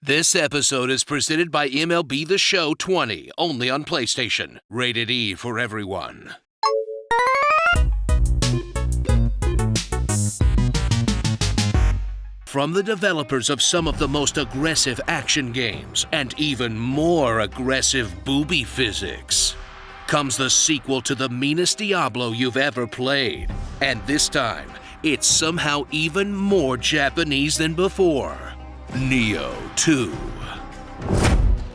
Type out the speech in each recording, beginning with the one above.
This episode is presented by MLB The Show 20, only on PlayStation. Rated E for everyone. From the developers of some of the most aggressive action games and even more aggressive booby physics, comes the sequel to the meanest Diablo you've ever played. And this time, it's somehow even more Japanese than before. Nioh 2.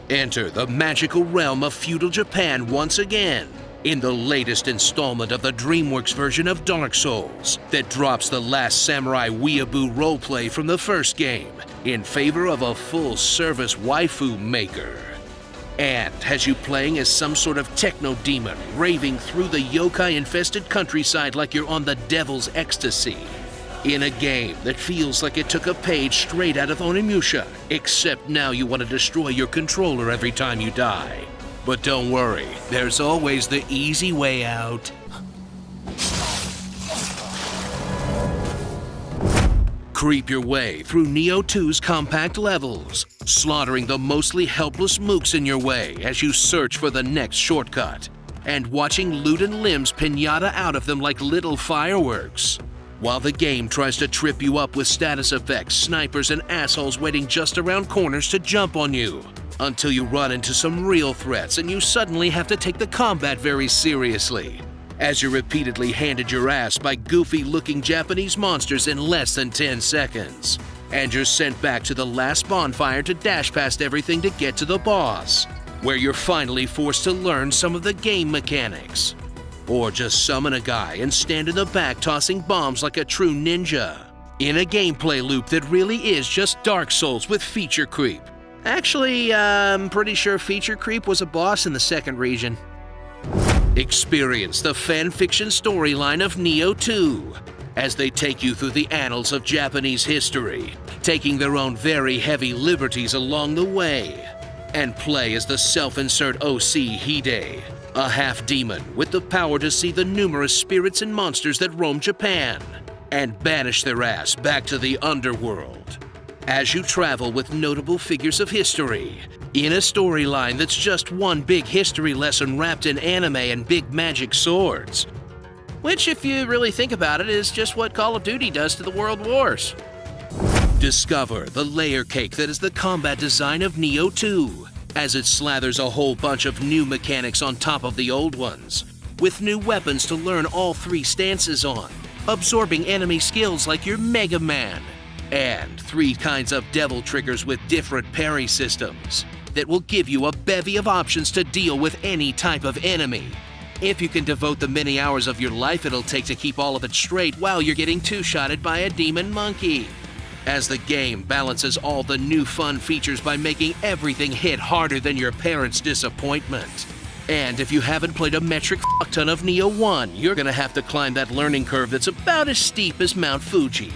Enter the magical realm of feudal Japan once again in the latest installment of the DreamWorks version of Dark Souls that drops the last samurai weeaboo roleplay from the first game in favor of a full-service waifu maker. And has you playing as some sort of techno-demon raving through the yokai-infested countryside like you're on the devil's ecstasy. In a game that feels like it took a page straight out of Onimusha, except now you want to destroy your controller every time you die. But don't worry, there's always the easy way out. Creep your way through Nioh 2's compact levels, slaughtering the mostly helpless mooks in your way as you search for the next shortcut, and watching loot and limbs pinata out of them like little fireworks. While the game tries to trip you up with status effects, snipers, and assholes waiting just around corners to jump on you, until you run into some real threats and you suddenly have to take the combat very seriously, as you're repeatedly handed your ass by goofy-looking Japanese monsters in less than 10 seconds. And you're sent back to the last bonfire to dash past everything to get to the boss, where you're finally forced to learn some of the game mechanics. Or just summon a guy and stand in the back tossing bombs like a true ninja, in a gameplay loop that really is just Dark Souls with feature creep. Actually, I'm pretty sure feature creep was a boss in the second region. Experience the fanfiction storyline of Nioh 2 as they take you through the annals of Japanese history, taking their own very heavy liberties along the way, and play as the self-insert OC Hide, a half-demon with the power to see the numerous spirits and monsters that roam Japan, and banish their ass back to the underworld. As you travel with notable figures of history, in a storyline that's just one big history lesson wrapped in anime and big magic swords. Which, if you really think about it, is just what Call of Duty does to the World Wars. Discover the layer cake that is the combat design of Nioh 2, as it slathers a whole bunch of new mechanics on top of the old ones, with new weapons to learn all three stances on, absorbing enemy skills like your Mega Man, and 3 kinds of devil triggers with different parry systems that will give you a bevy of options to deal with any type of enemy, if you can devote the many hours of your life it'll take to keep all of it straight while you're getting two-shotted by a demon monkey. As the game balances all the new fun features by making everything hit harder than your parents' disappointment. And if you haven't played a metric fuck-ton of Nioh 1, you're gonna have to climb that learning curve that's about as steep as Mount Fuji.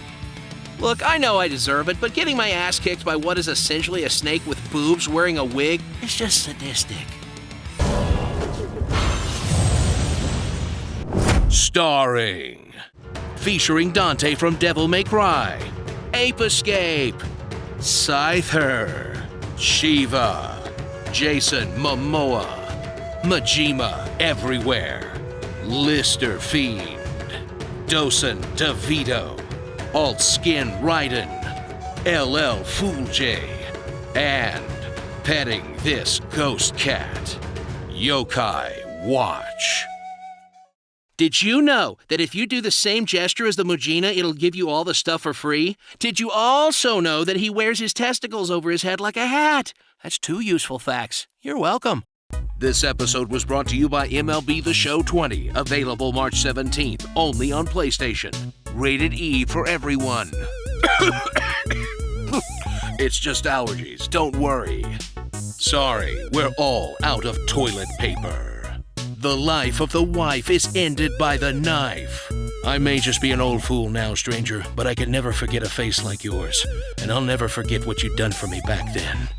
Look, I know I deserve it, but getting my ass kicked by what is essentially a snake with boobs wearing a wig is just sadistic. Starring, featuring Dante from Devil May Cry, Ape Escape, Scyther, Shiva, Jason Momoa, Majima Everywhere, Lister Fiend, Dosen DeVito, Alt Skin Raiden, LL Fool J, and petting this ghost cat, Yokai Watch. Did you know that if you do the same gesture as the Mujina, it'll give you all the stuff for free? Did you also know that he wears his testicles over his head like a hat? That's 2 useful facts. You're welcome. This episode was brought to you by MLB The Show 20, available March 17th, only on PlayStation. Rated E for everyone. It's just allergies, don't worry. Sorry, we're all out of toilet paper. The life of the wife is ended by the knife. I may just be an old fool now, stranger, but I can never forget a face like yours, and I'll never forget what you'd done for me back then.